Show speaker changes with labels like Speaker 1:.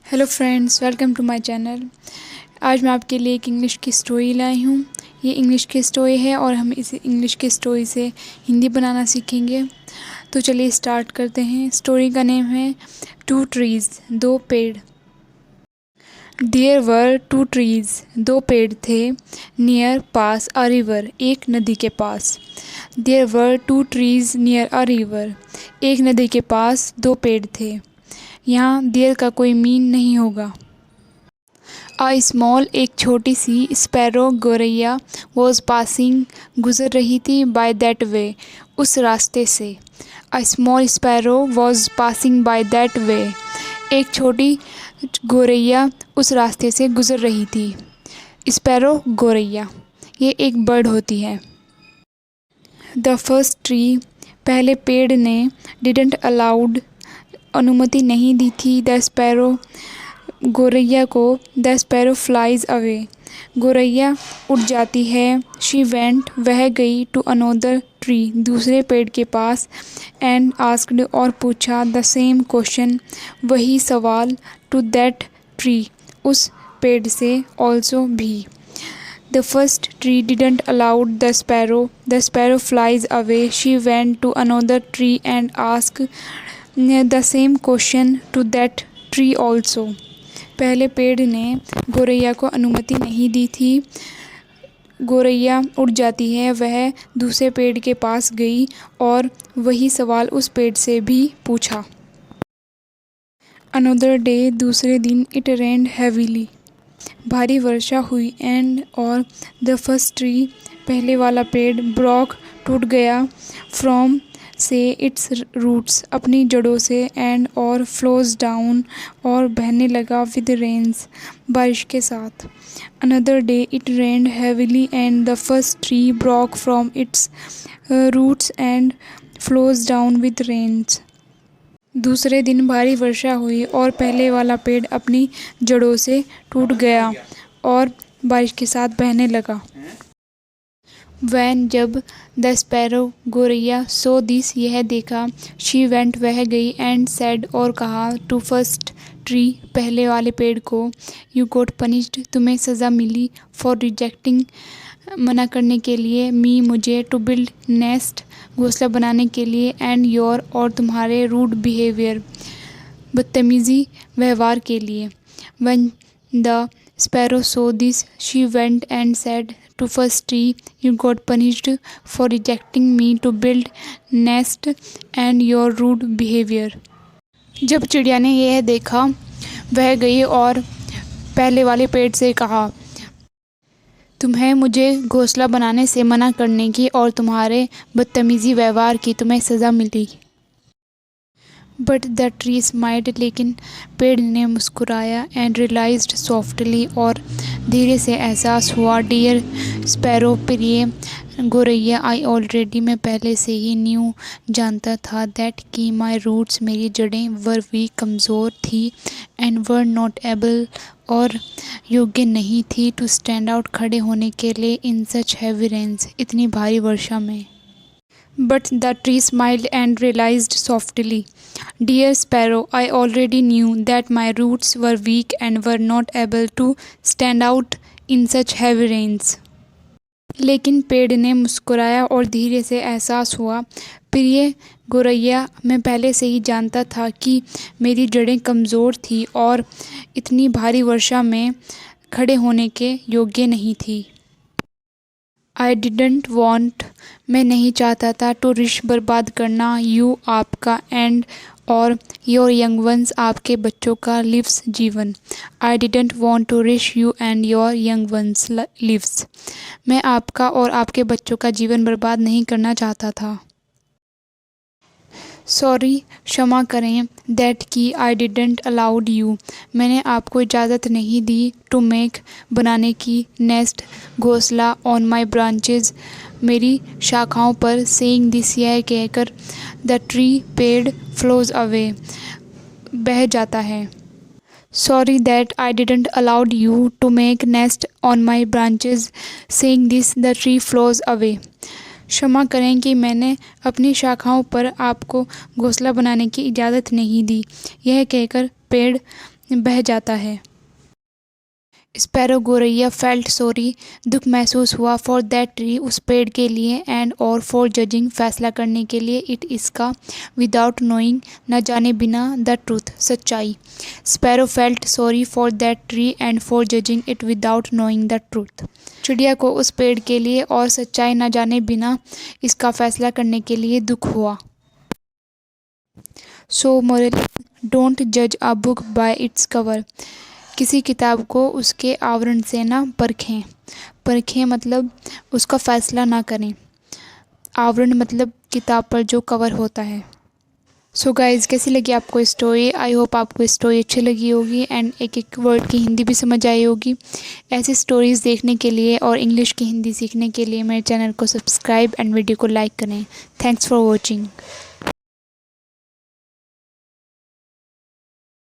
Speaker 1: Hello friends, welcome to my channel. आज मैं आपके लिए एक इंग्लिश की स्टोरी लाई हूँ। ये इंग्लिश की स्टोरी है और हम इस इंग्लिश की स्टोरी से हिंदी बनाना सीखेंगे। तो चलिए स्टार्ट करते हैं। स्टोरी का नेम है टू ट्रीज़, दो पेड़। देयर वर टू ट्रीज़, दो पेड़ थे। नियर पास अ रिवर, एक नदी के पास। There were two trees near a river, एक नदी के पास दो पेड़ थे। यहाँ देयर का कोई मीन नहीं होगा। अ स्मॉल, एक छोटी सी, स्पैरो गौरैया वॉज पासिंग, गुजर रही थी, बाय दैट वे, उस रास्ते से। A small sparrow was passing by that way, एक छोटी गौरैया उस रास्ते से गुजर रही थी। स्पैरो गौरैया ये एक बर्ड होती है। द फर्स्ट ट्री, पहले पेड़ ने, डिडंट अलाउड, अनुमति नहीं दी थी, द स्पैरो, गौरैया को, द स्पैरो फ्लाइज अवे, गौरैया उड़ जाती है। शी वेंट, वह गई, टू अनोदर ट्री, दूसरे पेड़ के पास, एंड आस्क्ड, और पूछा, द सेम क्वेश्चन, वही सवाल, टू दैट ट्री, उस पेड़ से, ऑल्सो भी। The first tree didn't allow the sparrow flies away. She went to another tree and asked the same question to that tree also. पहले पेड़ ने गौरैया को अनुमति नहीं दी थी। गौरैया उड़ जाती है, वह दूसरे पेड़ के पास गई और वही सवाल उस पेड़ से भी पूछा। Another day, दूसरे दिन, it rained heavily, भारी वर्षा हुई, एंड और द फर्स्ट ट्री, पहले वाला पेड़, ब्रॉक, टूट गया, फ्रॉम से, इट्स रूट्स, अपनी जड़ों से, एंड और फ्लोज डाउन, और बहने लगा, विद रेन्स, बारिश के साथ। Another day, it rained heavily and the first tree broke from its roots and flows down with rains. दूसरे दिन भारी वर्षा हुई और पहले वाला पेड़ अपनी जड़ों से टूट गया और बारिश के साथ बहने लगा। वैन, जब, द स्पैरो, गौरैया, सो दिस, यह देखा, शी वेंट, वह गई, एंड सेड, और कहा, टू फर्स्ट ट्री, पहले वाले पेड़ को, यू गोट पनिश्ड, तुम्हें सज़ा मिली, फॉर रिजेक्टिंग, मना करने के लिए, मी, मुझे, टू बिल्ड नेस्ट, घोंसला बनाने के लिए, एंड योर, और तुम्हारे, रूड बिहेवियर, बदतमीज़ी व्यवहार के लिए। When the sparrow saw this, she went and said, to first tree, you got punished for rejecting me to build nest and your rude behaviour. जब चिड़िया ने यह देखा, वह गई और पहले वाले पेड़ से कहा, तुम्हें मुझे घोंसला बनाने से मना करने की और तुम्हारे बदतमीज़ी व्यवहार की तुम्हें सज़ा मिली। बट द ट्री स्माइल्ड, लेकिन पेड़ ने मुस्कुराया, एंड रियलाइज्ड सॉफ्टली, और धीरे से एहसास हुआ, डियर स्पैरो, प्रिय गौरैया, आई ऑलरेडी, मैं पहले से ही, न्यू, जानता था, दैट कि माई रूट्स, मेरी जड़ें, वर वीक, कमज़ोर थी, एंड वर नॉट एबल, और योग्य नहीं थी, टू स्टैंड आउट, खड़े होने के लिए, इन सच हैवी रेन्स, इतनी भारी वर्षा में। But the tree smiled and realized softly, dear sparrow, I already knew that my roots were weak and were not able to stand out in such heavy rains. लेकिन पेड़ ने मुस्कुराया और धीरे से एहसास हुआ, प्रिय गौरैया, मैं पहले से ही जानता था कि मेरी जड़ें कमज़ोर थी और इतनी भारी वर्षा में खड़े होने के योग्य नहीं थी। आई डिडंट वॉन्ट, मैं नहीं चाहता था, टू रिश, बर्बाद करना, यू, आपका, एंड, और योर यंग वंस, आपके बच्चों का, लिव्स, जीवन। I didn't want to risk you and your young ones lives, मैं आपका और आपके बच्चों का जीवन बर्बाद नहीं करना चाहता था। सॉरी, क्षमा करें, दैट कि, आई डिडंट अलाउड यू, मैंने आपको इजाज़त नहीं दी, टू मेक, बनाने की, नेस्ट, घोंसला, ऑन माई ब्रांचेज, मेरी शाखाओं पर, सेइंग दिस, यह कहकर, द ट्री, पेड़, फ्लोज अवे, बह जाता है। Sorry that I didn't allowed you to make nest on my branches, saying this, the tree flows away, क्षमा करें कि मैंने अपनी शाखाओं पर आपको घोंसला बनाने की इजाज़त नहीं दी, यह कहकर पेड़ बह जाता है। स्पैरो गौरैया फेल्ट सॉरी, दुख महसूस हुआ, फॉर दैट ट्री, उस पेड़ के लिए, एंड और फॉर जजिंग, फैसला करने के लिए, इट, इसका, विदाउट नोइंग, न जाने बिना, द ट्रूथ, सच्चाई। Sparrow felt sorry for that tree and for judging it without knowing the truth. चिड़िया को उस पेड़ के लिए और सच्चाई न जाने बिना इसका फैसला करने के लिए दुख हुआ। सो मोरल, डोंट जज a book by its cover. किसी किताब को उसके आवरण से ना परखें। परखें मतलब उसका फैसला ना करें। आवरण मतलब किताब पर जो कवर होता है। सो गाइज़, कैसी लगी आपको स्टोरी? आई होप आपको स्टोरी अच्छी लगी होगी एंड एक एक वर्ड की हिंदी भी समझ आई होगी। ऐसी स्टोरीज़ देखने के लिए और इंग्लिश की हिंदी सीखने के लिए मेरे चैनल को सब्सक्राइब एंड वीडियो को लाइक करें। Thanks for watching.